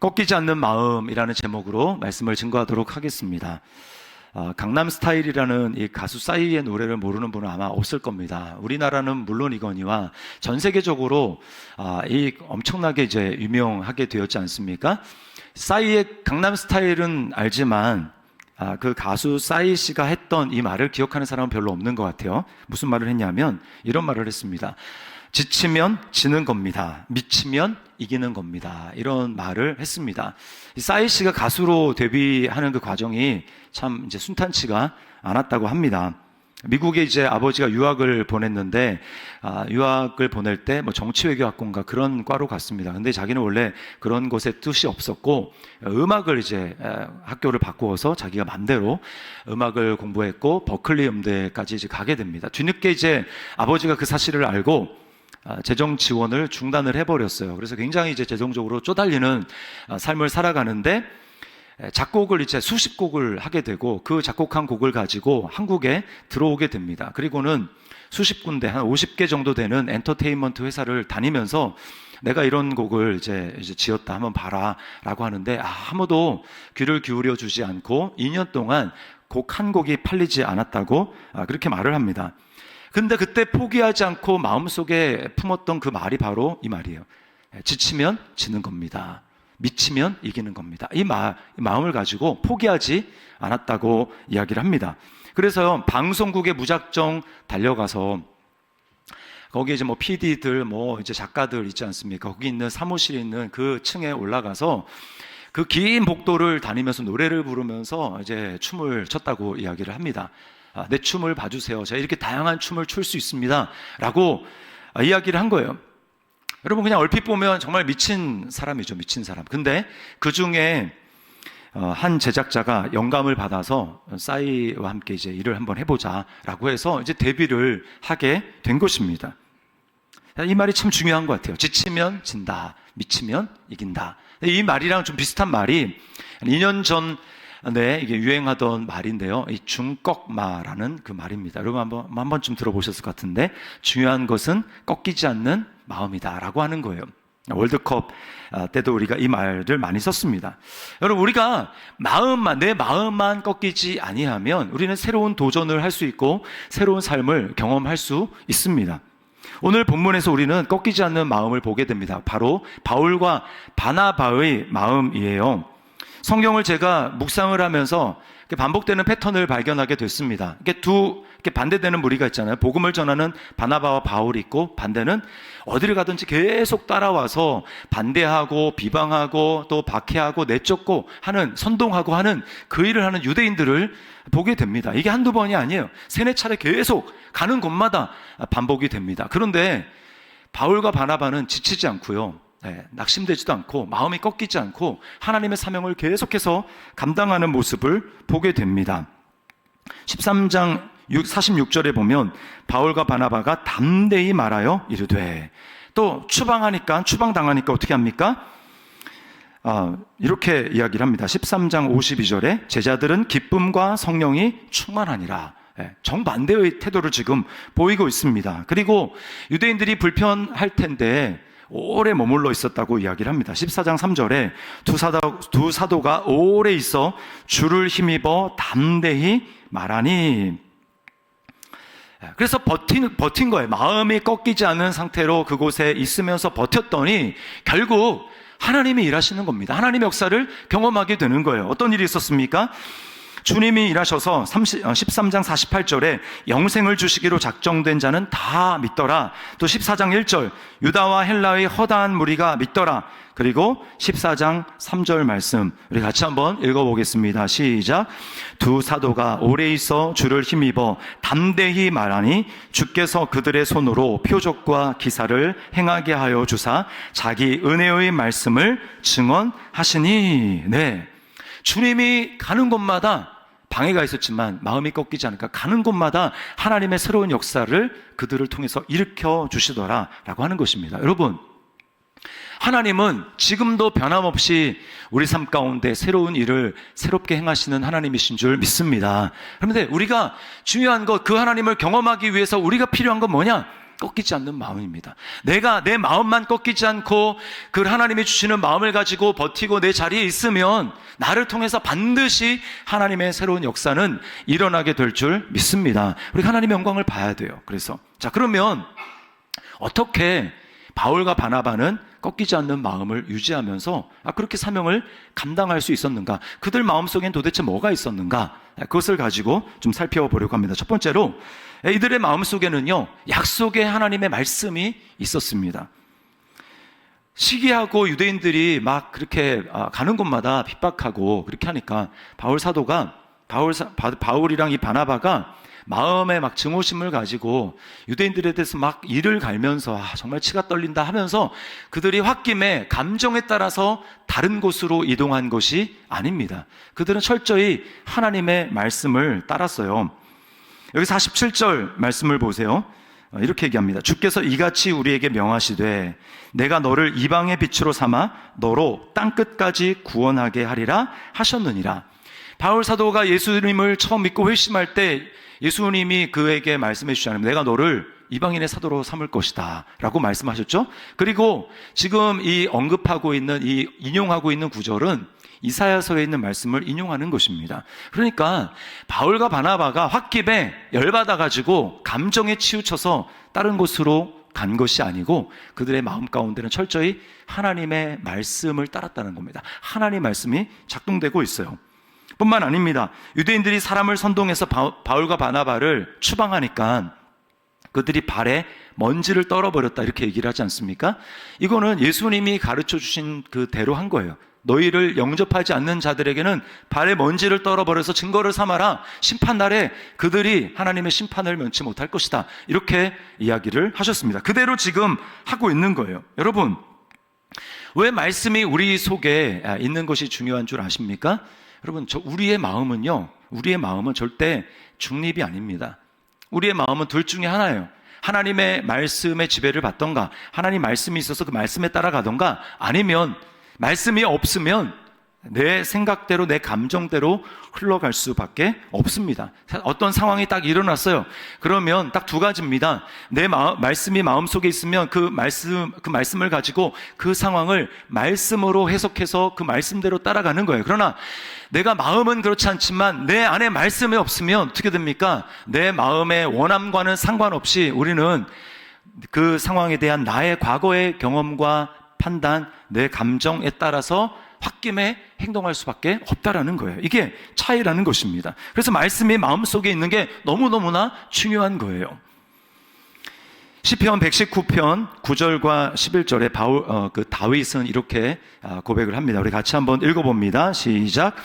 꺾이지 않는 마음이라는 제목으로 말씀을 증거하도록 하겠습니다. 강남스타일이라는 이 가수 싸이의 노래를 모르는 분은 아마 없을 겁니다. 우리나라는 물론이거니와 전 세계적으로 이 엄청나게 이제 유명하게 되었지 않습니까? 싸이의 강남스타일은 알지만 그 가수 싸이 씨가 했던 이 말을 기억하는 사람은 별로 없는 것 같아요. 무슨 말을 했냐면 이런 말을 했습니다. 지치면 지는 겁니다. 미치면 이기는 겁니다. 이런 말을 했습니다. 싸이 씨가 가수로 데뷔하는 그 과정이 참 이제 순탄치가 않았다고 합니다. 미국에 이제 아버지가 유학을 보냈는데 유학을 보낼 때 뭐 정치외교학과인가 그런 과로 갔습니다. 근데 자기는 원래 그런 곳에 뜻이 없었고 음악을 이제 학교를 바꾸어서 자기가 맘대로 음악을 공부했고 버클리 음대까지 이제 가게 됩니다. 뒤늦게 이제 아버지가 그 사실을 알고 재정 지원을 중단을 해버렸어요. 그래서 굉장히 이제 재정적으로 쪼달리는 삶을 살아가는데 작곡을 이제 수십 곡을 하게 되고 그 작곡한 곡을 가지고 한국에 들어오게 됩니다. 그리고는 수십 군데 한 50개 정도 되는 엔터테인먼트 회사를 다니면서 내가 이런 곡을 이제 지었다 한번 봐라 라고 하는데 아무도 귀를 기울여 주지 않고 2년 동안 곡 한 곡이 팔리지 않았다고 그렇게 말을 합니다. 근데 그때 포기하지 않고 마음속에 품었던 그 말이 바로 이 말이에요. 지치면 지는 겁니다. 미치면 이기는 겁니다. 이 마음을 가지고 포기하지 않았다고 이야기를 합니다. 그래서 방송국에 무작정 달려가서 거기에 이제 뭐 PD들, 뭐 이제 작가들 있지 않습니까? 거기 있는 사무실에 있는 그 층에 올라가서 그 긴 복도를 다니면서 노래를 부르면서 이제 춤을 췄다고 이야기를 합니다. 내 춤을 봐주세요. 제가 이렇게 다양한 춤을 출 수 있습니다. 라고 이야기를 한 거예요. 여러분 그냥 얼핏 보면 정말 미친 사람이죠. 미친 사람. 근데 그 중에 한 제작자가 영감을 받아서 싸이와 함께 이제 일을 한번 해보자 라고 해서 이제 데뷔를 하게 된 것입니다. 이 말이 참 중요한 것 같아요. 지치면 진다. 미치면 이긴다. 이 말이랑 좀 비슷한 말이 2년 전 이게 유행하던 말인데요. 이 중꺾마라는 그 말입니다. 여러분 한 번쯤 들어보셨을 것 같은데 중요한 것은 꺾이지 않는 마음이다 라고 하는 거예요. 월드컵 때도 우리가 이 말을 많이 썼습니다. 여러분 우리가 내 마음만 꺾이지 아니하면 우리는 새로운 도전을 할 수 있고 새로운 삶을 경험할 수 있습니다. 오늘 본문에서 우리는 꺾이지 않는 마음을 보게 됩니다. 바로 바울과 바나바의 마음이에요. 성경을 제가 묵상을 하면서 반복되는 패턴을 발견하게 됐습니다. 이렇게 반대되는 무리가 있잖아요. 복음을 전하는 바나바와 바울이 있고 반대는 어디를 가든지 계속 따라와서 반대하고 비방하고 또 박해하고 내쫓고 하는 선동하고 하는 그 일을 하는 유대인들을 보게 됩니다. 이게 한두 번이 아니에요. 세네 차례 계속 가는 곳마다 반복이 됩니다. 그런데 바울과 바나바는 지치지 않고요. 낙심되지도 않고 마음이 꺾이지 않고 하나님의 사명을 계속해서 감당하는 모습을 보게 됩니다. 13장 46절에 보면 바울과 바나바가 담대히 말하여 이르되 또 추방당하니까 어떻게 합니까? 이렇게 이야기를 합니다. 13장 52절에 제자들은 기쁨과 성령이 충만하니라. 정반대의 태도를 지금 보이고 있습니다. 그리고 유대인들이 불편할 텐데 오래 머물러 있었다고 이야기를 합니다. 14장 3절에 두 사도가 오래 있어 주를 힘입어 담대히 말하니. 그래서 버틴 거예요. 마음이 꺾이지 않은 상태로 그곳에 있으면서 버텼더니 결국 하나님이 일하시는 겁니다. 하나님의 역사를 경험하게 되는 거예요. 어떤 일이 있었습니까? 주님이 일하셔서 13장 48절에 영생을 주시기로 작정된 자는 다 믿더라. 또 14장 1절 유다와 헬라의 허다한 무리가 믿더라. 그리고 14장 3절 말씀 우리 같이 한번 읽어보겠습니다. 시작. 두 사도가 오래 있어 주를 힘입어 담대히 말하니 주께서 그들의 손으로 표적과 기사를 행하게 하여 주사 자기 은혜의 말씀을 증언하시니. 네, 주님이 가는 곳마다 방해가 있었지만 마음이 꺾이지 않으니까 가는 곳마다 하나님의 새로운 역사를 그들을 통해서 일으켜 주시더라 라고 하는 것입니다. 여러분 하나님은 지금도 변함없이 우리 삶 가운데 새로운 일을 새롭게 행하시는 하나님이신 줄 믿습니다. 그런데 우리가 중요한 것, 그 하나님을 경험하기 위해서 우리가 필요한 건 뭐냐? 꺾이지 않는 마음입니다. 내가 내 마음만 꺾이지 않고 그 하나님이 주시는 마음을 가지고 버티고 내 자리에 있으면 나를 통해서 반드시 하나님의 새로운 역사는 일어나게 될 줄 믿습니다. 우리 하나님의 영광을 봐야 돼요. 그래서 자, 그러면 어떻게 바울과 바나바는 꺾이지 않는 마음을 유지하면서 그렇게 사명을 감당할 수 있었는가? 그들 마음속엔 도대체 뭐가 있었는가? 그것을 가지고 좀 살펴보려고 합니다. 첫 번째로 이들의 마음속에는요, 약속의 하나님의 말씀이 있었습니다. 시기하고 유대인들이 막 그렇게 가는 곳마다 핍박하고 그렇게 하니까 바울이랑 이 바나바가 마음에 막 증오심을 가지고 유대인들에 대해서 막 이를 갈면서 정말 치가 떨린다 하면서 그들이 홧김에 감정에 따라서 다른 곳으로 이동한 것이 아닙니다. 그들은 철저히 하나님의 말씀을 따랐어요. 여기 47절 말씀을 보세요. 이렇게 얘기합니다. 주께서 이같이 우리에게 명하시되 내가 너를 이방의 빛으로 삼아 너로 땅끝까지 구원하게 하리라 하셨느니라. 바울 사도가 예수님을 처음 믿고 회심할 때 예수님이 그에게 말씀해 주시잖아요. 내가 너를 이방인의 사도로 삼을 것이다 라고 말씀하셨죠. 그리고 지금 이 언급하고 있는 이 인용하고 있는 구절은 이사야서에 있는 말씀을 인용하는 것입니다. 그러니까 바울과 바나바가 홧김에 열받아가지고 감정에 치우쳐서 다른 곳으로 간 것이 아니고 그들의 마음 가운데는 철저히 하나님의 말씀을 따랐다는 겁니다. 하나님의 말씀이 작동되고 있어요. 뿐만 아닙니다. 유대인들이 사람을 선동해서 바울과 바나바를 추방하니까 그들이 발에 먼지를 떨어버렸다 이렇게 얘기를 하지 않습니까? 이거는 예수님이 가르쳐 주신 그대로 한 거예요. 너희를 영접하지 않는 자들에게는 발에 먼지를 떨어버려서 증거를 삼아라. 심판날에 그들이 하나님의 심판을 면치 못할 것이다. 이렇게 이야기를 하셨습니다. 그대로 지금 하고 있는 거예요. 여러분, 왜 말씀이 우리 속에 있는 것이 중요한 줄 아십니까? 여러분, 우리의 마음은 절대 중립이 아닙니다. 우리의 마음은 둘 중에 하나예요. 하나님의 말씀의 지배를 받던가, 하나님 말씀이 있어서 그 말씀에 따라가던가, 아니면 말씀이 없으면 내 생각대로 내 감정대로 흘러갈 수밖에 없습니다. 어떤 상황이 딱 일어났어요. 그러면 딱 두 가지입니다. 내 말씀이 마음속에 있으면 그 말씀을 가지고 그 상황을 말씀으로 해석해서 그 말씀대로 따라가는 거예요. 그러나 내가 마음은 그렇지 않지만 내 안에 말씀이 없으면 어떻게 됩니까? 내 마음의 원함과는 상관없이 우리는 그 상황에 대한 나의 과거의 경험과 판단, 내 감정에 따라서 홧김에 행동할 수밖에 없다라는 거예요. 이게 차이라는 것입니다. 그래서 말씀이 마음속에 있는 게 너무너무나 중요한 거예요. 시편 119편 9절과 11절에 다윗은 이렇게 고백을 합니다. 우리 같이 한번 읽어봅니다. 시작.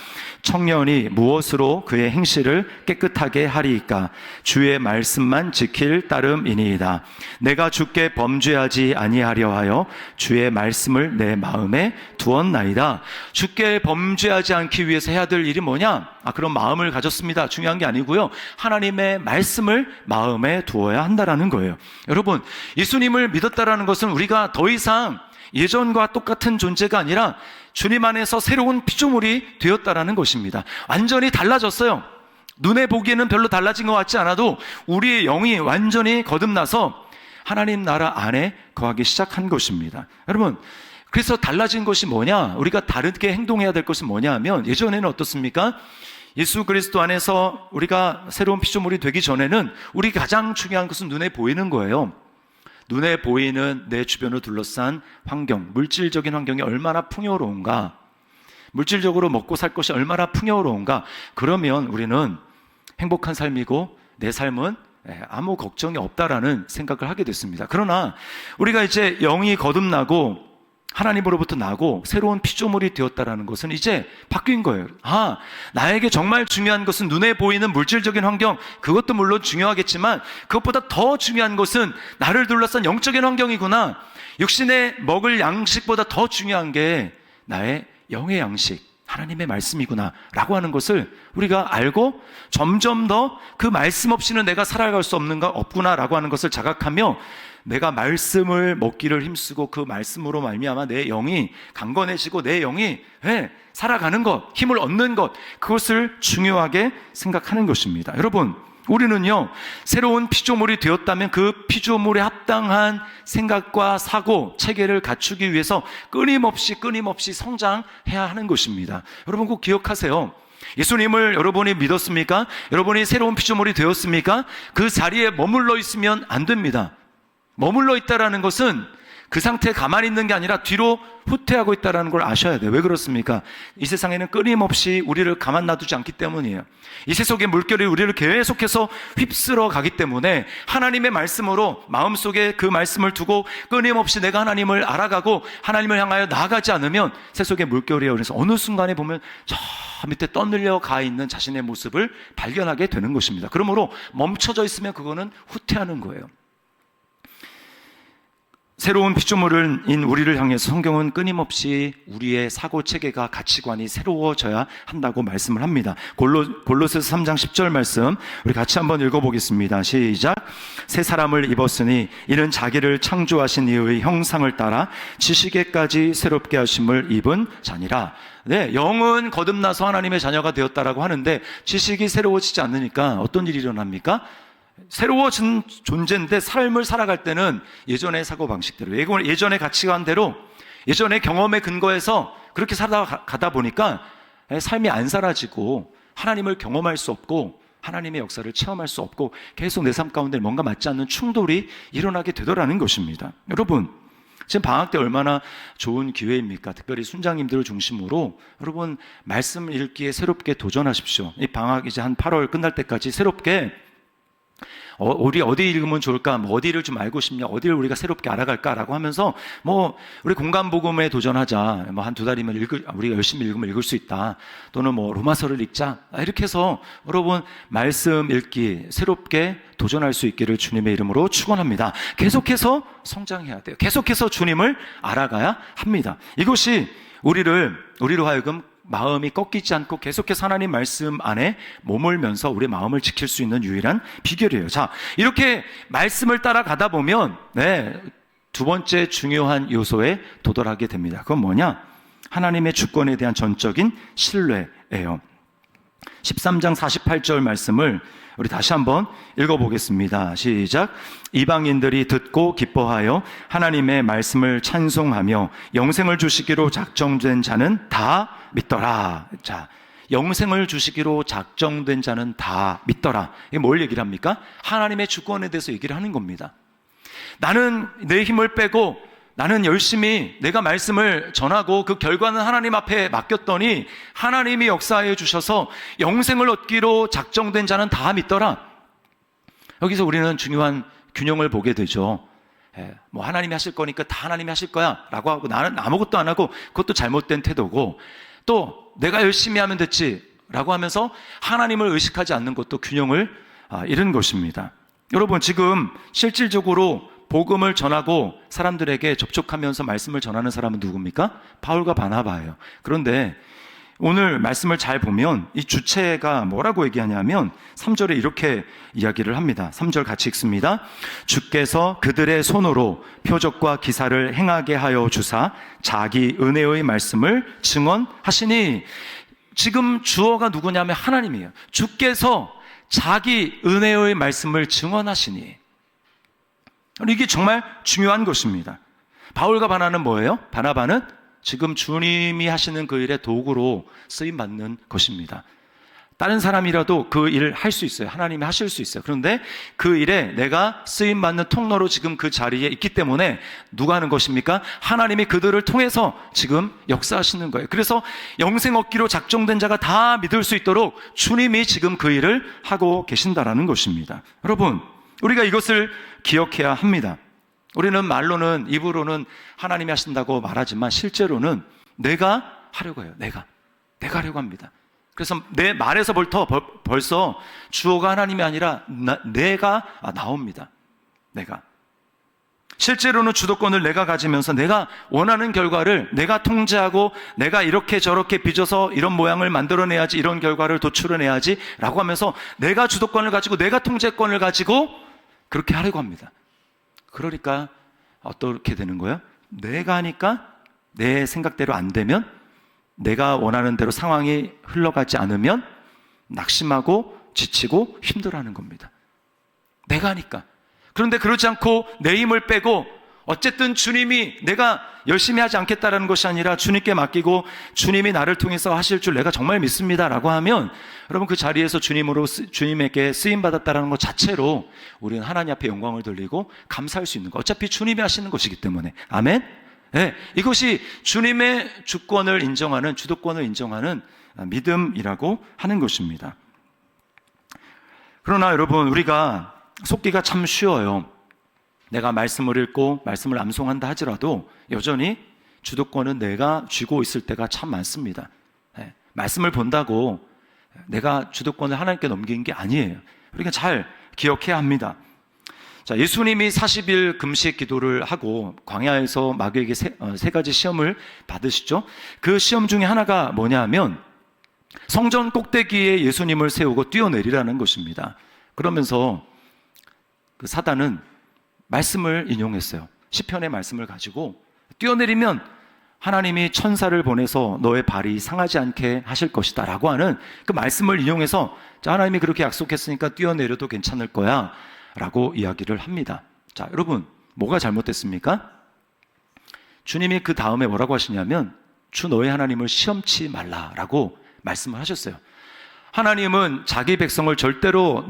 청년이 무엇으로 그의 행실을 깨끗하게 하리이까? 주의 말씀만 지킬 따름이니이다. 내가 주께 범죄하지 아니하려 하여 주의 말씀을 내 마음에 두었나이다. 주께 범죄하지 않기 위해서 해야 될 일이 뭐냐? 그런 마음을 가졌습니다. 중요한 게 아니고요. 하나님의 말씀을 마음에 두어야 한다라는 거예요. 여러분, 예수님을 믿었다라는 것은 우리가 더 이상 예전과 똑같은 존재가 아니라 주님 안에서 새로운 피조물이 되었다라는 것입니다. 완전히 달라졌어요. 눈에 보기에는 별로 달라진 것 같지 않아도 우리의 영이 완전히 거듭나서 하나님 나라 안에 거하기 시작한 것입니다. 여러분, 그래서 달라진 것이 뭐냐? 우리가 다르게 행동해야 될 것은 뭐냐 하면, 예전에는 어떻습니까? 예수 그리스도 안에서 우리가 새로운 피조물이 되기 전에는 우리 가장 중요한 것은 눈에 보이는 거예요. 눈에 보이는 내 주변을 둘러싼 환경, 물질적인 환경이 얼마나 풍요로운가, 물질적으로 먹고 살 것이 얼마나 풍요로운가, 그러면 우리는 행복한 삶이고 내 삶은 아무 걱정이 없다라는 생각을 하게 됐습니다. 그러나 우리가 이제 영이 거듭나고 하나님으로부터 나고 새로운 피조물이 되었다라는 것은 이제 바뀐 거예요. 나에게 정말 중요한 것은 눈에 보이는 물질적인 환경, 그것도 물론 중요하겠지만 그것보다 더 중요한 것은 나를 둘러싼 영적인 환경이구나. 육신에 먹을 양식보다 더 중요한 게 나의 영의 양식, 하나님의 말씀이구나 라고 하는 것을 우리가 알고 점점 더 그 말씀 없이는 내가 살아갈 수 없구나 라고 하는 것을 자각하며 내가 말씀을 먹기를 힘쓰고 그 말씀으로 말미암아 내 영이 강건해지고 내 영이 살아가는 것, 힘을 얻는 것, 그것을 중요하게 생각하는 것입니다. 여러분, 우리는요, 새로운 피조물이 되었다면 그 피조물에 합당한 생각과 사고, 체계를 갖추기 위해서 끊임없이 성장해야 하는 것입니다. 여러분 꼭 기억하세요. 예수님을 여러분이 믿었습니까? 여러분이 새로운 피조물이 되었습니까? 그 자리에 머물러 있으면 안 됩니다. 머물러 있다라는 것은 그 상태에 가만히 있는 게 아니라 뒤로 후퇴하고 있다는 걸 아셔야 돼요. 왜 그렇습니까? 이 세상에는 끊임없이 우리를 가만 놔두지 않기 때문이에요. 이 세속의 물결이 우리를 계속해서 휩쓸어 가기 때문에 하나님의 말씀으로 마음속에 그 말씀을 두고 끊임없이 내가 하나님을 알아가고 하나님을 향하여 나아가지 않으면 세속의 물결이에 그래서 어느 순간에 보면 저 밑에 떠늘려 가 있는 자신의 모습을 발견하게 되는 것입니다. 그러므로 멈춰져 있으면 그거는 후퇴하는 거예요. 새로운 피조물인 우리를 향해서 성경은 끊임없이 우리의 사고 체계가 가치관이 새로워져야 한다고 말씀을 합니다. 골로새서 3장 10절 말씀 우리 같이 한번 읽어보겠습니다. 시작. 새 사람을 입었으니 이는 자기를 창조하신 이의 형상을 따라 지식에까지 새롭게 하심을 입은 자니라. 네, 영은 거듭나서 하나님의 자녀가 되었다라고 하는데 지식이 새로워지지 않으니까 어떤 일이 일어납니까? 새로워진 존재인데 삶을 살아갈 때는 예전의 사고방식대로, 예전의 가치관대로, 예전의 경험에 근거해서 그렇게 살아가다 보니까 삶이 안 살아지고 하나님을 경험할 수 없고 하나님의 역사를 체험할 수 없고 계속 내 삶 가운데 뭔가 맞지 않는 충돌이 일어나게 되더라는 것입니다. 여러분, 지금 방학 때 얼마나 좋은 기회입니까? 특별히 순장님들을 중심으로 여러분 말씀 읽기에 새롭게 도전하십시오. 이 방학 이제 한 8월 끝날 때까지 새롭게 우리 어디 읽으면 좋을까? 뭐 어디를 좀 알고 싶냐? 어디를 우리가 새롭게 알아갈까라고 하면서 뭐 우리 공간복음에 도전하자. 뭐 한 두 달이면 우리가 열심히 읽으면 읽을 수 있다. 또는 뭐 로마서를 읽자. 이렇게 해서 여러분 말씀 읽기 새롭게 도전할 수 있기를 주님의 이름으로 축원합니다. 계속해서 성장해야 돼요. 계속해서 주님을 알아가야 합니다. 이것이 우리로 하여금 마음이 꺾이지 않고 계속해서 하나님 말씀 안에 머물면서 우리 마음을 지킬 수 있는 유일한 비결이에요. 자, 이렇게 말씀을 따라가다 보면 두 번째 중요한 요소에 도달하게 됩니다. 그건 뭐냐? 하나님의 주권에 대한 전적인 신뢰예요. 13장 48절 말씀을 우리 다시 한번 읽어보겠습니다. 시작. 이방인들이 듣고 기뻐하여 하나님의 말씀을 찬송하며 영생을 주시기로 작정된 자는 다 믿더라. 자, 영생을 주시기로 작정된 자는 다 믿더라. 이게 뭘 얘기를 합니까? 하나님의 주권에 대해서 얘기를 하는 겁니다. 나는 내 힘을 빼고 나는 열심히 내가 말씀을 전하고 그 결과는 하나님 앞에 맡겼더니 하나님이 역사해 주셔서 영생을 얻기로 작정된 자는 다 믿더라. 여기서 우리는 중요한 균형을 보게 되죠. 뭐 하나님이 하실 거니까 다 하나님이 하실 거야 라고 하고 나는 아무것도 안 하고 그것도 잘못된 태도고, 또 내가 열심히 하면 됐지 라고 하면서 하나님을 의식하지 않는 것도 균형을 잃은 것입니다. 여러분, 지금 실질적으로 복음을 전하고 사람들에게 접촉하면서 말씀을 전하는 사람은 누굽니까? 바울과 바나바예요. 그런데 오늘 말씀을 잘 보면 이 주체가 뭐라고 얘기하냐면 3절에 이렇게 이야기를 합니다. 3절 같이 읽습니다. 주께서 그들의 손으로 표적과 기사를 행하게 하여 주사 자기 은혜의 말씀을 증언하시니, 지금 주어가 누구냐면 하나님이에요. 주께서 자기 은혜의 말씀을 증언하시니, 이게 정말 중요한 것입니다. 바울과 바나바는 뭐예요? 바나바는 지금 주님이 하시는 그 일의 도구로 쓰임받는 것입니다. 다른 사람이라도 그 일을 할 수 있어요. 하나님이 하실 수 있어요. 그런데 그 일에 내가 쓰임받는 통로로 지금 그 자리에 있기 때문에 누가 하는 것입니까? 하나님이 그들을 통해서 지금 역사하시는 거예요. 그래서 영생 얻기로 작정된 자가 다 믿을 수 있도록 주님이 지금 그 일을 하고 계신다라는 것입니다. 여러분, 우리가 이것을 기억해야 합니다. 우리는 말로는, 입으로는 하나님이 하신다고 말하지만 실제로는 내가 하려고 해요. 내가 하려고 합니다. 그래서 내 말에서부터 벌써 주어가 하나님이 아니라 내가 나옵니다. 실제로는 주도권을 내가 가지면서 내가 원하는 결과를 내가 통제하고 내가 이렇게 저렇게 빚어서 이런 모양을 만들어내야지, 이런 결과를 도출해내야지 라고 하면서 내가 주도권을 가지고 내가 통제권을 가지고 그렇게 하려고 합니다. 그러니까 어떻게 되는 거예요? 내가 하니까 내 생각대로 안 되면, 내가 원하는 대로 상황이 흘러가지 않으면 낙심하고 지치고 힘들어하는 겁니다. 내가 하니까. 그런데 그러지 않고 내 힘을 빼고 어쨌든 주님이 내가 열심히 하지 않겠다라는 것이 아니라 주님께 맡기고 주님이 나를 통해서 하실 줄 내가 정말 믿습니다라고 하면 여러분 그 자리에서 주님에게 쓰임받았다라는 것 자체로 우리는 하나님 앞에 영광을 돌리고 감사할 수 있는 것. 어차피 주님이 하시는 것이기 때문에. 아멘? 네, 이것이 주님의 주권을 인정하는, 주도권을 인정하는 믿음이라고 하는 것입니다. 그러나 여러분, 우리가 속기가 참 쉬워요. 내가 말씀을 읽고 말씀을 암송한다 하더라도 여전히 주도권은 내가 쥐고 있을 때가 참 많습니다. 네, 말씀을 본다고 내가 주도권을 하나님께 넘긴 게 아니에요. 우리가 잘 기억해야 합니다. 자, 예수님이 40일 금식 기도를 하고 광야에서 마귀에게 세 가지 시험을 받으시죠. 그 시험 중에 하나가 뭐냐 하면 성전 꼭대기에 예수님을 세우고 뛰어내리라는 것입니다. 그러면서 그 사단은 말씀을 인용했어요. 시편의 말씀을 가지고 뛰어내리면 하나님이 천사를 보내서 너의 발이 상하지 않게 하실 것이다 라고 하는 그 말씀을 인용해서 자, 하나님이 그렇게 약속했으니까 뛰어내려도 괜찮을 거야 라고 이야기를 합니다. 자, 여러분, 뭐가 잘못됐습니까? 주님이 그 다음에 뭐라고 하시냐면 주 너의 하나님을 시험치 말라라고 말씀을 하셨어요. 하나님은 자기 백성을 절대로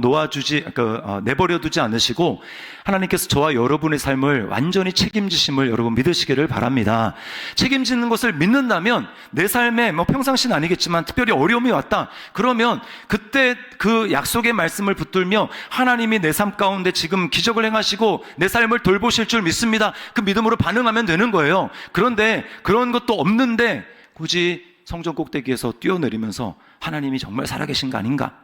내버려 두지 않으시고 하나님께서 저와 여러분의 삶을 완전히 책임지심을 여러분 믿으시기를 바랍니다. 책임지는 것을 믿는다면 내 삶에 평상시는 아니겠지만 특별히 어려움이 왔다. 그러면 그때 그 약속의 말씀을 붙들며 하나님이 내 삶 가운데 지금 기적을 행하시고 내 삶을 돌보실 줄 믿습니다. 그 믿음으로 반응하면 되는 거예요. 그런데 그런 것도 없는데 굳이 성전 꼭대기에서 뛰어내리면서 하나님이 정말 살아계신 거 아닌가?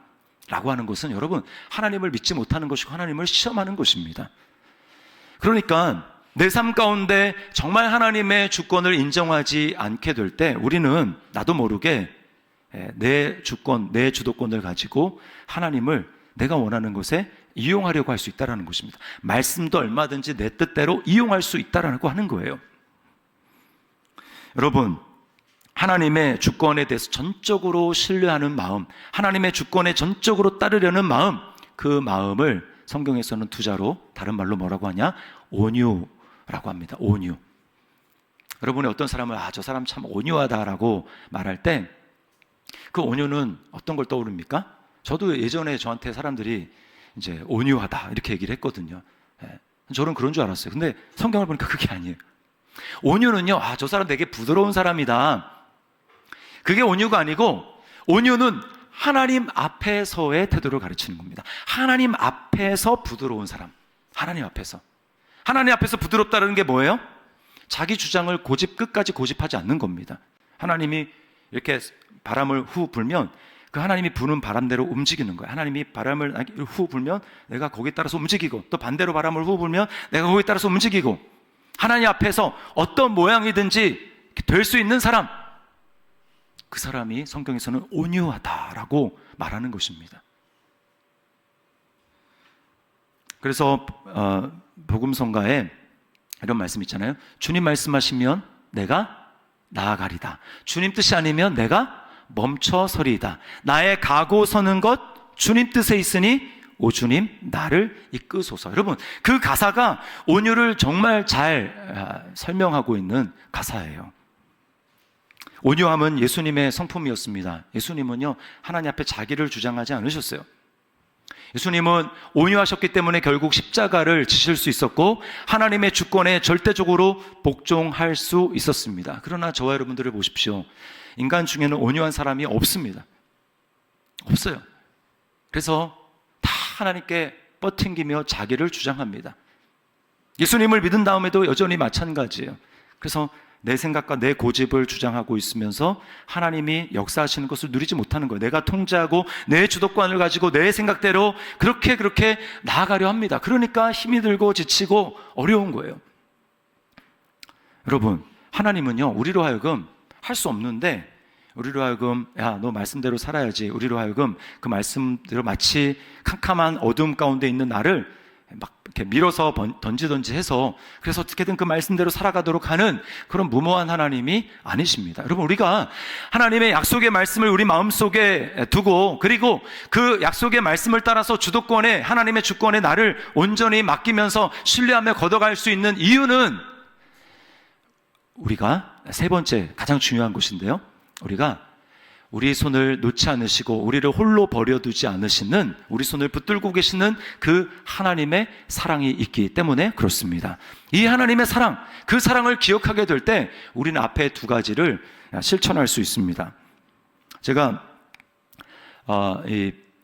라고 하는 것은 여러분 하나님을 믿지 못하는 것이고 하나님을 시험하는 것입니다. 그러니까 내 삶 가운데 정말 하나님의 주권을 인정하지 않게 될 때 우리는 나도 모르게 내 주권, 내 주도권을 가지고 하나님을 내가 원하는 것에 이용하려고 할 수 있다는 것입니다. 말씀도 얼마든지 내 뜻대로 이용할 수 있다라고 하는 거예요. 여러분, 하나님의 주권에 대해서 전적으로 신뢰하는 마음, 하나님의 주권에 전적으로 따르려는 마음, 그 마음을 성경에서는 두 자로 다른 말로 뭐라고 하냐? 온유라고 합니다. 온유. 여러분이 어떤 사람을 저 사람 참 온유하다라고 말할 때 그 온유는 어떤 걸 떠오릅니까? 저도 예전에 저한테 사람들이 이제 온유하다 이렇게 얘기를 했거든요. 저는 그런 줄 알았어요. 근데 성경을 보니까 그게 아니에요. 온유는요, 저 사람 되게 부드러운 사람이다. 그게 온유가 아니고 온유는 하나님 앞에서의 태도를 가르치는 겁니다. 하나님 앞에서 부드러운 사람. 하나님 앞에서. 하나님 앞에서 부드럽다는 게 뭐예요? 자기 주장을 끝까지 고집하지 않는 겁니다. 하나님이 이렇게 바람을 후 불면 그 하나님이 부는 바람대로 움직이는 거예요. 하나님이 바람을 후 불면 내가 거기에 따라서 움직이고 또 반대로 바람을 후 불면 내가 거기에 따라서 움직이고 하나님 앞에서 어떤 모양이든지 될 수 있는 사람, 그 사람이 성경에서는 온유하다라고 말하는 것입니다. 그래서 복음성가에 이런 말씀 있잖아요. 주님 말씀하시면 내가 나아가리다. 주님 뜻이 아니면 내가 멈춰서리이다. 나의 가고 서는 것 주님 뜻에 있으니 오 주님 나를 이끄소서. 여러분, 그 가사가 온유를 정말 잘 설명하고 있는 가사예요. 온유함은 예수님의 성품이었습니다. 예수님은요, 하나님 앞에 자기를 주장하지 않으셨어요. 예수님은 온유하셨기 때문에 결국 십자가를 지실 수 있었고 하나님의 주권에 절대적으로 복종할 수 있었습니다. 그러나 저와 여러분들을 보십시오. 인간 중에는 온유한 사람이 없습니다. 없어요. 그래서 다 하나님께 뻗팅기며 자기를 주장합니다. 예수님을 믿은 다음에도 여전히 마찬가지예요. 그래서 내 생각과 내 고집을 주장하고 있으면서 하나님이 역사하시는 것을 누리지 못하는 거예요. 내가 통제하고 내 주도권을 가지고 내 생각대로 그렇게 나아가려 합니다. 그러니까 힘이 들고 지치고 어려운 거예요. 여러분, 하나님은요, 우리로 하여금 할 수 없는데 우리로 하여금 너 말씀대로 살아야지, 우리로 하여금 그 말씀대로 마치 캄캄한 어둠 가운데 있는 나를 막 이렇게 밀어서 던지던지 해서 그래서 어떻게든 그 말씀대로 살아가도록 하는 그런 무모한 하나님이 아니십니다. 여러분, 우리가 하나님의 약속의 말씀을 우리 마음속에 두고 그리고 그 약속의 말씀을 따라서 주도권에 하나님의 주권에 나를 온전히 맡기면서 신뢰하며 걷어갈 수 있는 이유는 우리가 세 번째 가장 중요한 것인데요, 우리가 우리 손을 놓지 않으시고 우리를 홀로 버려두지 않으시는, 우리 손을 붙들고 계시는 그 하나님의 사랑이 있기 때문에 그렇습니다. 이 하나님의 사랑, 그 사랑을 기억하게 될 때 우리는 앞에 두 가지를 실천할 수 있습니다. 제가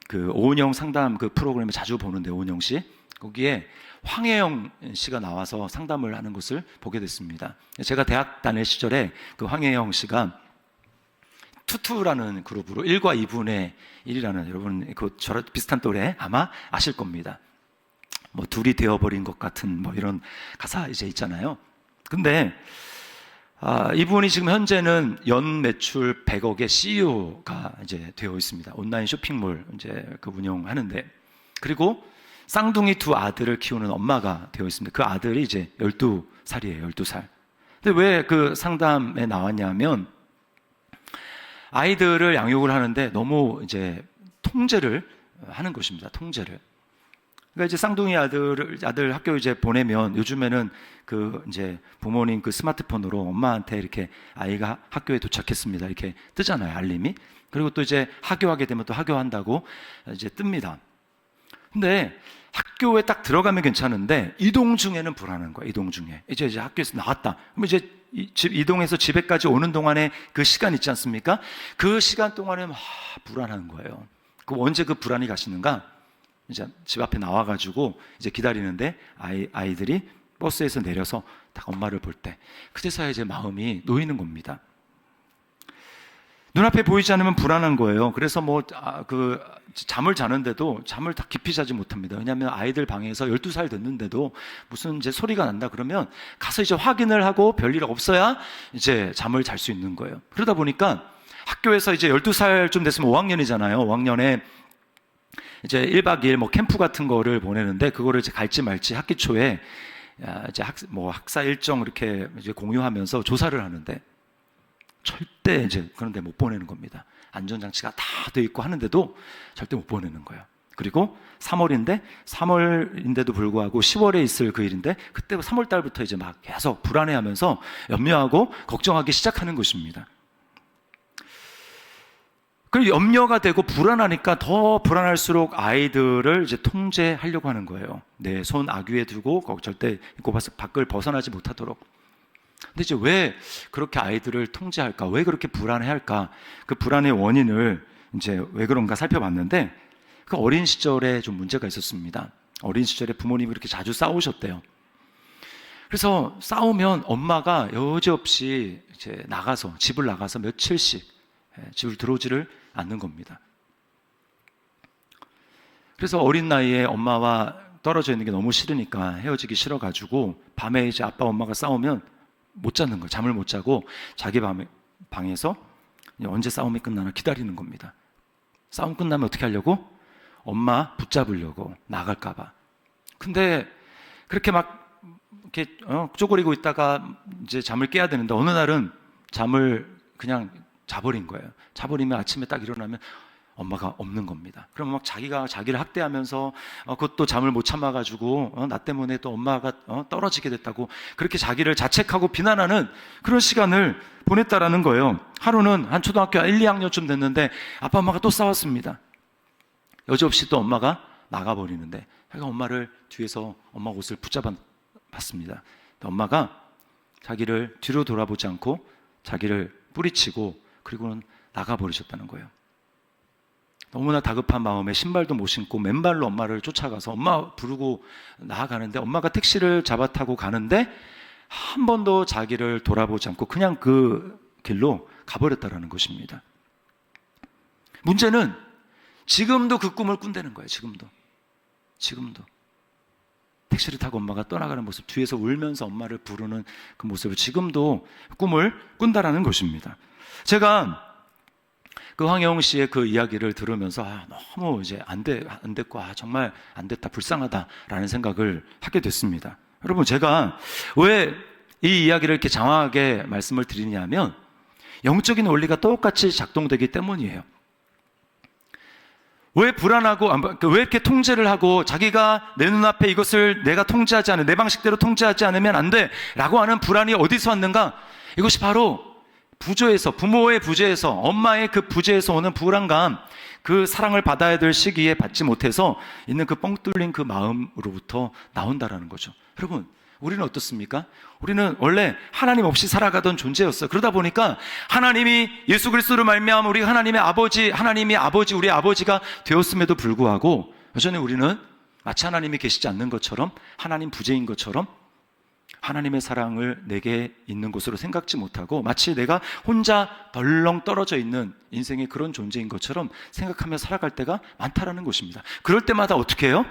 그 오은영 상담 그 프로그램을 자주 보는데, 오은영 씨, 거기에 황혜영 씨가 나와서 상담을 하는 것을 보게 됐습니다. 제가 대학 다닐 시절에 그 황혜영 씨가 투투라는 그룹으로 1과 2분의 1이라는, 여러분 그 저랑 비슷한 또래 아마 아실 겁니다. 뭐 둘이 되어버린 것 같은 뭐 이런 가사 이제 있잖아요. 근데 이분이 지금 현재는 연 매출 100억의 CEO가 이제 되어 있습니다. 온라인 쇼핑몰 이제 그 운영하는데, 그리고 쌍둥이 두 아들을 키우는 엄마가 되어 있습니다. 그 아들이 이제 12살이에요. 12살. 근데 왜 그 상담에 나왔냐면, 아이들을 양육을 하는데 너무 이제 통제를 하는 것입니다. 통제를. 그러니까 이제 쌍둥이 아들 학교 이제 보내면 요즘에는 그 이제 부모님 그 스마트폰으로 엄마한테 이렇게 아이가 학교에 도착했습니다, 이렇게 뜨잖아요, 알림이. 그리고 또 이제 하교하게 되면 또 하교한다고 이제 뜹니다. 근데 학교에 딱 들어가면 괜찮은데 이동 중에는 불안한 거야. 이동 중에 이제 학교에서 나왔다, 그럼 이제 이동해서 집에까지 오는 동안에 그 시간 있지 않습니까? 그 시간 동안에 막 불안한 거예요. 그 언제 그 불안이 가시는가? 이제 집 앞에 나와가지고 이제 기다리는데 아이들이 버스에서 내려서 딱 엄마를 볼 때, 그제서야 이제 마음이 놓이는 겁니다. 눈앞에 보이지 않으면 불안한 거예요. 그래서 잠을 자는데도 잠을 다 깊이 자지 못합니다. 왜냐하면 아이들 방에서 12살 됐는데도 무슨 이제 소리가 난다 그러면 가서 이제 확인을 하고 별일 없어야 이제 잠을 잘 수 있는 거예요. 그러다 보니까 학교에서 이제 12살쯤 됐으면 5학년이잖아요. 5학년에 이제 1박 2일 뭐 캠프 같은 거를 보내는데, 그거를 이제 갈지 말지 학기 초에 이제 학사 일정 이렇게 이제 공유하면서 조사를 하는데, 절대 이제 그런데 못 보내는 겁니다. 안전장치가 다 돼 있고 하는데도 절대 못 보내는 거예요. 그리고 3월인데도 불구하고 10월에 있을 그 일인데, 그때 3월 달부터 이제 막 계속 불안해하면서 염려하고 걱정하기 시작하는 것입니다. 그리고 염려가 되고 불안하니까 더 불안할수록 아이들을 이제 통제하려고 하는 거예요. 내 손 아귀에 두고 절대 밖을 벗어나지 못하도록. 근데 이제 왜 그렇게 아이들을 통제할까? 왜 그렇게 불안해할까? 그 불안의 원인을 이제 왜 그런가 살펴봤는데, 그 어린 시절에 좀 문제가 있었습니다. 어린 시절에 부모님이 그렇게 자주 싸우셨대요. 그래서 싸우면 엄마가 여지없이 이제 집을 나가서 며칠씩 집을 들어오지를 않는 겁니다. 그래서 어린 나이에 엄마와 떨어져 있는 게 너무 싫으니까, 헤어지기 싫어가지고 밤에 이제 아빠 엄마가 싸우면 못 자는 거예요. 잠을 못 자고 자기 방에서 언제 싸움이 끝나나 기다리는 겁니다. 싸움 끝나면 어떻게 하려고? 엄마 붙잡으려고, 나갈까봐. 근데 그렇게 막 이렇게 쪼그리고 있다가 이제 잠을 깨야 되는데, 어느 날은 잠을 그냥 자버린 거예요. 자버리면 아침에 딱 일어나면 엄마가 없는 겁니다. 그러면 막 자기가 자기를 학대하면서 그것도 잠을 못 참아가지고 나 때문에 또 엄마가 떨어지게 됐다고 그렇게 자기를 자책하고 비난하는 그런 시간을 보냈다라는 거예요. 하루는 한 초등학교 1, 2학년쯤 됐는데 아빠 엄마가 또 싸웠습니다. 여지없이 또 엄마가 나가버리는데, 엄마를 뒤에서 엄마 옷을 붙잡아 봤습니다. 엄마가 자기를 뒤로 돌아보지 않고 자기를 뿌리치고 그리고는 나가버리셨다는 거예요. 너무나 다급한 마음에 신발도 못 신고 맨발로 엄마를 쫓아가서 엄마 부르고 나아가는데, 엄마가 택시를 잡아 타고 가는데 한 번도 자기를 돌아보지 않고 그냥 그 길로 가버렸다는 것입니다. 문제는 지금도 그 꿈을 꾼다는 거예요. 지금도 택시를 타고 엄마가 떠나가는 모습, 뒤에서 울면서 엄마를 부르는 그 모습을 지금도 꿈을 꾼다라는 것입니다. 제가 그 황혜영 씨의 그 이야기를 들으면서 너무 이제 안 됐고 정말 안 됐다, 불쌍하다라는 생각을 하게 됐습니다. 여러분, 제가 왜 이 이야기를 이렇게 장황하게 말씀을 드리냐면 영적인 원리가 똑같이 작동되기 때문이에요. 왜 불안하고 왜 이렇게 통제를 하고 자기가 내 눈앞에 이것을 내가 통제하지 않으면, 내 방식대로 통제하지 않으면 안 돼 라고 하는 불안이 어디서 왔는가? 이것이 바로 부조에서, 부모의 부조에서, 엄마의 그 부조에서 오는 불안감, 그 사랑을 받아야 될 시기에 받지 못해서 있는 그 뻥 뚫린 그 마음으로부터 나온다라는 거죠. 여러분, 우리는 어떻습니까? 우리는 원래 하나님 없이 살아가던 존재였어요. 그러다 보니까 하나님이 예수 그리스도로 말미암아 우리가 하나님이 아버지, 우리 아버지가 되었음에도 불구하고 여전히 우리는 마치 하나님이 계시지 않는 것처럼, 하나님 부재인 것처럼 하나님의 사랑을 내게 있는 곳으로 생각지 못하고 마치 내가 혼자 덜렁 떨어져 있는 인생의 그런 존재인 것처럼 생각하며 살아갈 때가 많다라는 것입니다. 그럴 때마다 어떻게 해요?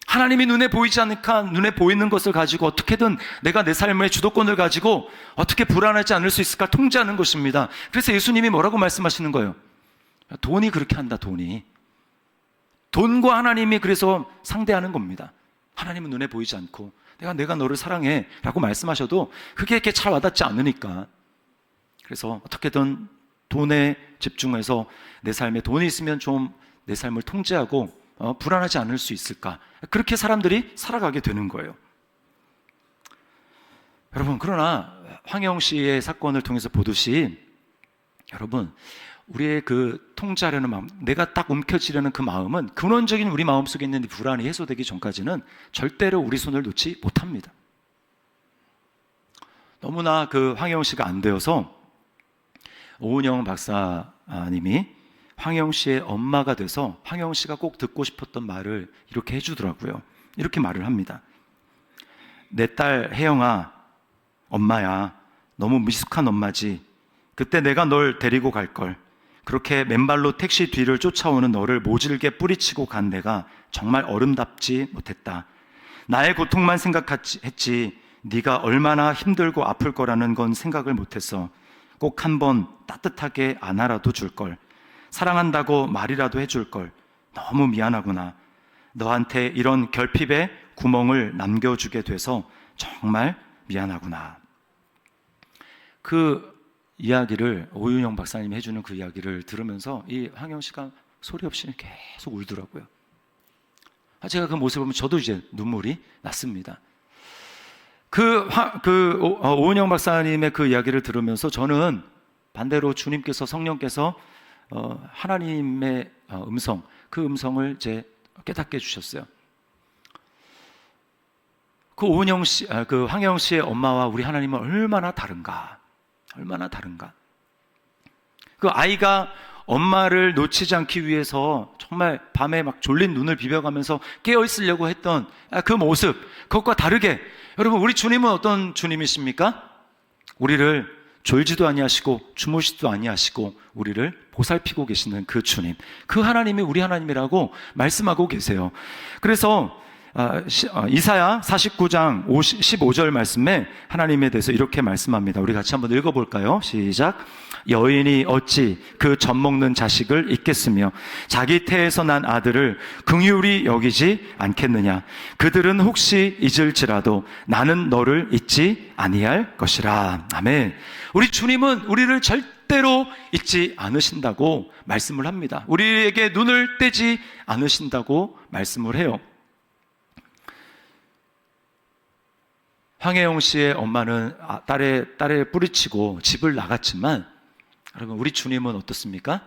하나님이 눈에 보이지 않으니까 눈에 보이는 것을 가지고 어떻게든 내가 내 삶의 주도권을 가지고 어떻게 불안하지 않을 수 있을까 통제하는 것입니다. 그래서 예수님이 뭐라고 말씀하시는 거예요? 돈이 그렇게 한다, 돈이. 돈과 하나님이 그래서 상대하는 겁니다. 하나님은 눈에 보이지 않고 내가 너를 사랑해 라고 말씀하셔도 그게 이렇게 잘 와닿지 않으니까, 그래서 어떻게든 돈에 집중해서 내 삶에 돈이 있으면 좀 내 삶을 통제하고 불안하지 않을 수 있을까, 그렇게 사람들이 살아가게 되는 거예요. 여러분, 그러나 황혜영 씨의 사건을 통해서 보듯이 여러분, 우리의 그 통제하려는 마음, 내가 딱 움켜쥐려는 그 마음은 근원적인 우리 마음속에 있는 불안이 해소되기 전까지는 절대로 우리 손을 놓지 못합니다. 너무나 그 황혜영 씨가 안 되어서 오은영 박사님이 황혜영 씨의 엄마가 돼서 황혜영 씨가 꼭 듣고 싶었던 말을 이렇게 해주더라고요. 이렇게 말을 합니다. 내 딸 혜영아, 엄마야, 너무 미숙한 엄마지. 그때 내가 널 데리고 갈걸. 그렇게 맨발로 택시 뒤를 쫓아오는 너를 모질게 뿌리치고 간 내가 정말 어른답지 못했다. 나의 고통만 생각했지 네가 얼마나 힘들고 아플 거라는 건 생각을 못했어. 꼭 한번 따뜻하게 안아라도 줄걸. 사랑한다고 말이라도 해줄걸. 너무 미안하구나. 너한테 이런 결핍의 구멍을 남겨주게 돼서 정말 미안하구나. 그 이야기를 오윤영 박사님이 해주는 그 이야기를 들으면서 이 황혜영 씨가 소리 없이 계속 울더라고요. 제가 그 모습을 보면 저도 이제 눈물이 났습니다. 오은영 박사님의 그 이야기를 들으면서 저는 반대로 주님께서, 성령께서 하나님의 음성, 그 음성을 이제 깨닫게 해주셨어요. 그 오은영 씨, 그 황혜영 씨의 엄마와 우리 하나님은 얼마나 다른가? 그 아이가 엄마를 놓치지 않기 위해서 정말 밤에 막 졸린 눈을 비벼가면서 깨어 있으려고 했던 그 모습, 그것과 다르게 여러분, 우리 주님은 어떤 주님이십니까? 우리를 졸지도 아니하시고 주무시지도 아니하시고 우리를 보살피고 계시는 그 주님, 그 하나님이 우리 하나님이라고 말씀하고 계세요. 그래서 이사야 49장 15절 말씀에 하나님에 대해서 이렇게 말씀합니다. 우리 같이 한번 읽어볼까요? 시작. 여인이 어찌 그 젖먹는 자식을 잊겠으며 자기 태에서 난 아들을 긍휼히 여기지 않겠느냐. 그들은 혹시 잊을지라도 나는 너를 잊지 아니할 것이라. 아멘. 우리 주님은 우리를 절대로 잊지 않으신다고 말씀을 합니다. 우리에게 눈을 떼지 않으신다고 말씀을 해요. 황혜영 씨의 엄마는 딸에 뿌리치고 집을 나갔지만 여러분, 우리 주님은 어떻습니까?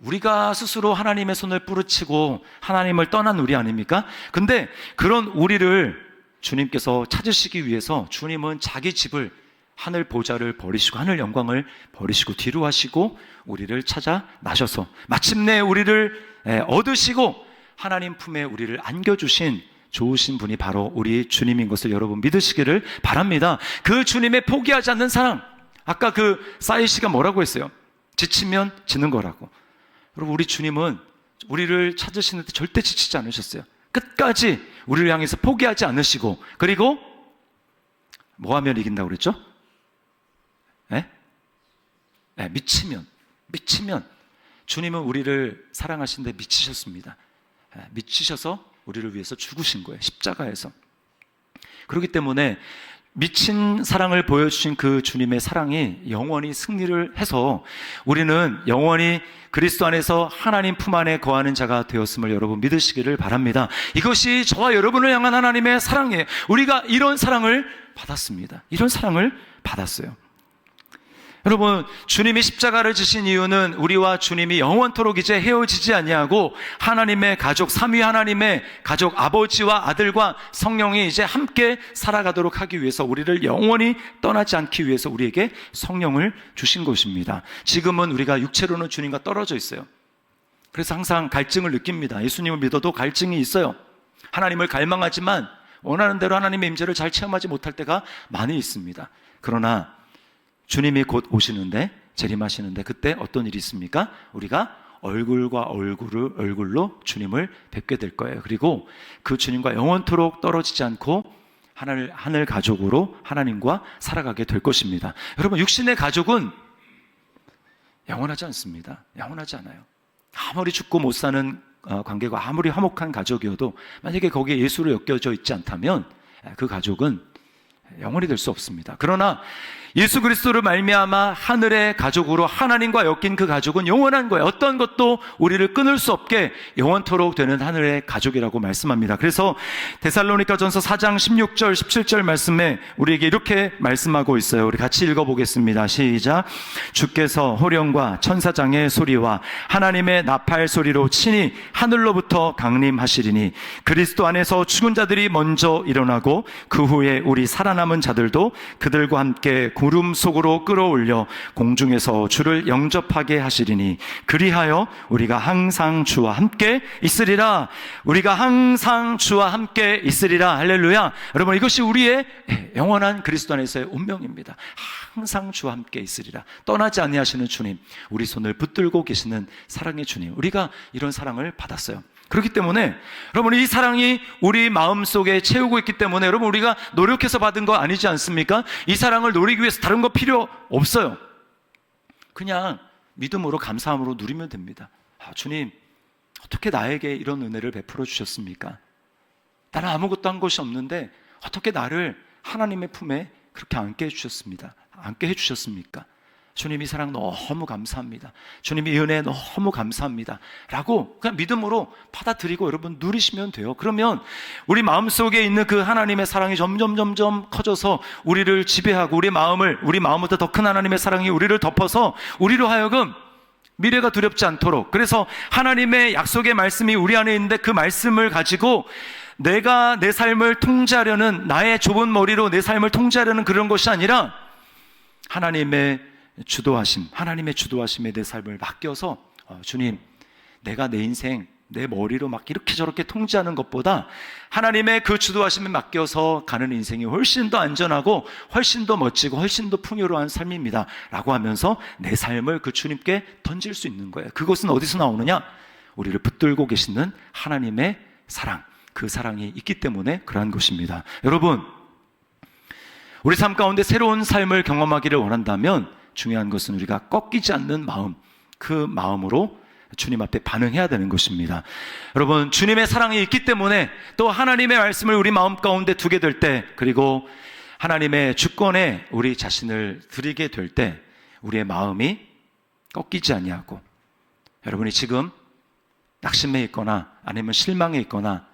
우리가 스스로 하나님의 손을 뿌리치고 하나님을 떠난 우리 아닙니까? 근데 그런 우리를 주님께서 찾으시기 위해서 주님은 자기 집을, 하늘 보좌를 버리시고 하늘 영광을 버리시고 뒤로 하시고 우리를 찾아 나셔서 마침내 우리를 얻으시고 하나님 품에 우리를 안겨주신 좋으신 분이 바로 우리 주님인 것을 여러분 믿으시기를 바랍니다. 그 주님의 포기하지 않는 사랑, 아까 그 싸이 씨가 뭐라고 했어요? 지치면 지는 거라고. 여러분, 우리 주님은 우리를 찾으시는데 절대 지치지 않으셨어요. 끝까지 우리를 향해서 포기하지 않으시고, 그리고 뭐 하면 이긴다고 그랬죠? 미치면 주님은 우리를 사랑하시는데 미치셨습니다. 미치셔서 우리를 위해서 죽으신 거예요. 십자가에서. 그렇기 때문에 미친 사랑을 보여주신 그 주님의 사랑이 영원히 승리를 해서 우리는 영원히 그리스도 안에서 하나님 품 안에 거하는 자가 되었음을 여러분 믿으시기를 바랍니다. 이것이 저와 여러분을 향한 하나님의 사랑이에요. 우리가 이런 사랑을 받았습니다. 이런 사랑을 받았어요. 여러분, 주님이 십자가를 지신 이유는 우리와 주님이 영원토록 이제 헤어지지 아니하고 하나님의 가족, 삼위 하나님의 가족, 아버지와 아들과 성령이 이제 함께 살아가도록 하기 위해서, 우리를 영원히 떠나지 않기 위해서 우리에게 성령을 주신 것입니다. 지금은 우리가 육체로는 주님과 떨어져 있어요. 그래서 항상 갈증을 느낍니다. 예수님을 믿어도 갈증이 있어요. 하나님을 갈망하지만 원하는 대로 하나님의 임재를 잘 체험하지 못할 때가 많이 있습니다. 그러나 주님이 곧 오시는데, 재림하시는데 그때 어떤 일이 있습니까? 우리가 얼굴과 얼굴로 주님을 뵙게 될 거예요. 그리고 그 주님과 영원토록 떨어지지 않고 하늘 가족으로 하나님과 살아가게 될 것입니다. 여러분, 육신의 가족은 영원하지 않습니다. 영원하지 않아요. 아무리 죽고 못 사는 관계가 아무리 화목한 가족이어도 만약에 거기에 예수로 엮여져 있지 않다면 그 가족은 영원히 될 수 없습니다. 그러나 예수 그리스도를 말미암아 하늘의 가족으로 하나님과 엮인 그 가족은 영원한 거예요. 어떤 것도 우리를 끊을 수 없게 영원토록 되는 하늘의 가족이라고 말씀합니다. 그래서 데살로니가전서 4장 16절 17절 말씀에 우리에게 이렇게 말씀하고 있어요. 우리 같이 읽어보겠습니다. 시작. 주께서 호령과 천사장의 소리와 하나님의 나팔 소리로 친히 하늘로부터 강림하시리니 그리스도 안에서 죽은 자들이 먼저 일어나고 그 후에 우리 살아남은 자들도 그들과 함께 구름 속으로 끌어올려 공중에서 주를 영접하게 하시리니 그리하여 우리가 항상 주와 함께 있으리라. 우리가 항상 주와 함께 있으리라. 할렐루야. 여러분, 이것이 우리의 영원한 그리스도 안에서의 운명입니다. 항상 주와 함께 있으리라. 떠나지 아니하시는 주님, 우리 손을 붙들고 계시는 사랑의 주님, 우리가 이런 사랑을 받았어요. 그렇기 때문에 여러분, 이 사랑이 우리 마음속에 채우고 있기 때문에 여러분, 우리가 노력해서 받은 거 아니지 않습니까? 이 사랑을 노리기 위해서 다른 거 필요 없어요. 그냥 믿음으로 감사함으로 누리면 됩니다. 주님, 어떻게 나에게 이런 은혜를 베풀어 주셨습니까? 나는 아무것도 한 것이 없는데 어떻게 나를 하나님의 품에 그렇게 안게 해주셨습니까? 주님, 이 사랑 너무 감사합니다. 주님, 이 은혜 너무 감사합니다. 라고 그냥 믿음으로 받아들이고 여러분 누리시면 돼요. 그러면 우리 마음속에 있는 그 하나님의 사랑이 점점 커져서 우리를 지배하고 우리 마음보다 더 큰 하나님의 사랑이 우리를 덮어서 우리로 하여금 미래가 두렵지 않도록, 그래서 하나님의 약속의 말씀이 우리 안에 있는데 그 말씀을 가지고 내가 내 삶을 통제하려는, 나의 좁은 머리로 내 삶을 통제하려는 그런 것이 아니라 하나님의 주도하심에 내 삶을 맡겨서 주님, 내가 내 인생 내 머리로 막 이렇게 저렇게 통제하는 것보다 하나님의 그 주도하심에 맡겨서 가는 인생이 훨씬 더 안전하고 훨씬 더 멋지고 훨씬 더 풍요로운 삶입니다 라고 하면서 내 삶을 그 주님께 던질 수 있는 거예요. 그것은 어디서 나오느냐? 우리를 붙들고 계시는 하나님의 사랑, 그 사랑이 있기 때문에 그러한 것입니다. 여러분, 우리 삶 가운데 새로운 삶을 경험하기를 원한다면 중요한 것은 우리가 꺾이지 않는 마음, 그 마음으로 주님 앞에 반응해야 되는 것입니다. 여러분, 주님의 사랑이 있기 때문에 또 하나님의 말씀을 우리 마음 가운데 두게 될 때, 그리고 하나님의 주권에 우리 자신을 드리게 될 때 우리의 마음이 꺾이지 아니하고, 여러분이 지금 낙심해 있거나 아니면 실망해 있거나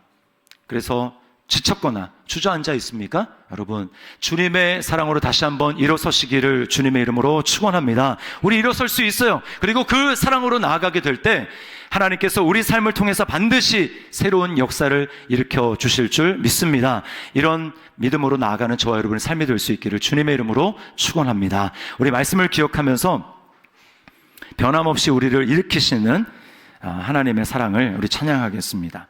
그래서 지쳤거나 주저앉아 있습니까? 여러분, 주님의 사랑으로 다시 한번 일어서시기를 주님의 이름으로 축원합니다. 우리 일어설 수 있어요. 그리고 그 사랑으로 나아가게 될 때 하나님께서 우리 삶을 통해서 반드시 새로운 역사를 일으켜 주실 줄 믿습니다. 이런 믿음으로 나아가는 저와 여러분의 삶이 될 수 있기를 주님의 이름으로 축원합니다. 우리 말씀을 기억하면서 변함없이 우리를 일으키시는 하나님의 사랑을 우리 찬양하겠습니다.